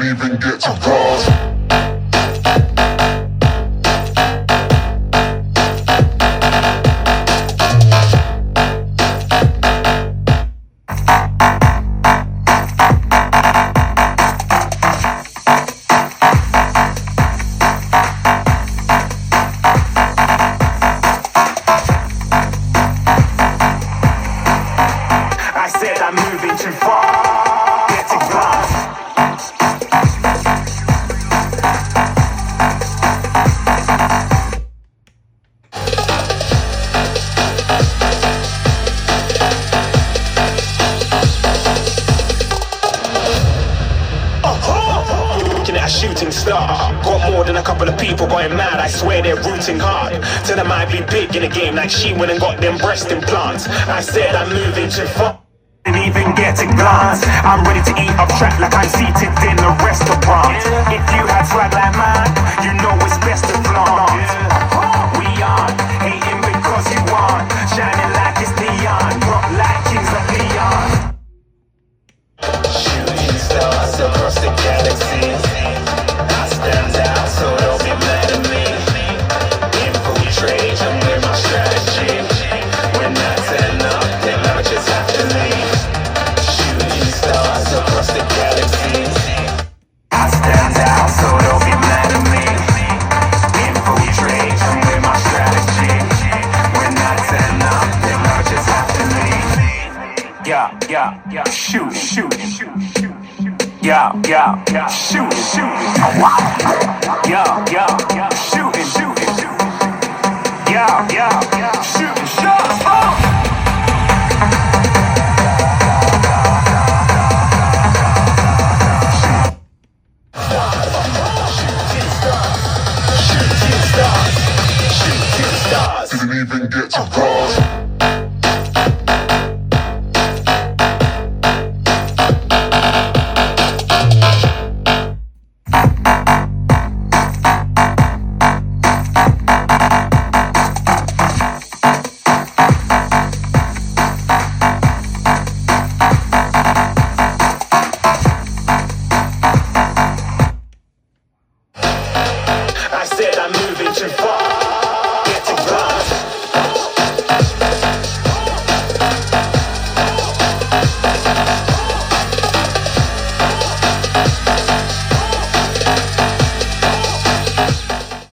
didn't even get to cross. I'm moving too far, get to glass. Looking at a shooting star. Got more than a couple of people going mad, I swear they're rooting hard. Tell them I be big in the game like she went and got them breast implants. I said I'm moving too far. Didn't even get a glance. I'm ready to eat up track like I'm seated in a restaurant. If you had swag like mine, you know it's best to flaunt. We aren't hating because you aren't shining like it's neon, drop like kings of Leon. Shooting stars across the galaxy. I stand out, so don't be mad at me. Infiltrate, I'm with my strategy. When I turn up, then I just have to leave. Stars across the galaxy. I stand out, so don't be mad at me. Infiltrate, I'm with my strategy. When I turn up, then I just have to leave. Yeah, shoot. Yeah, shoot. Yeah, shooting. Yeah, shooting shots.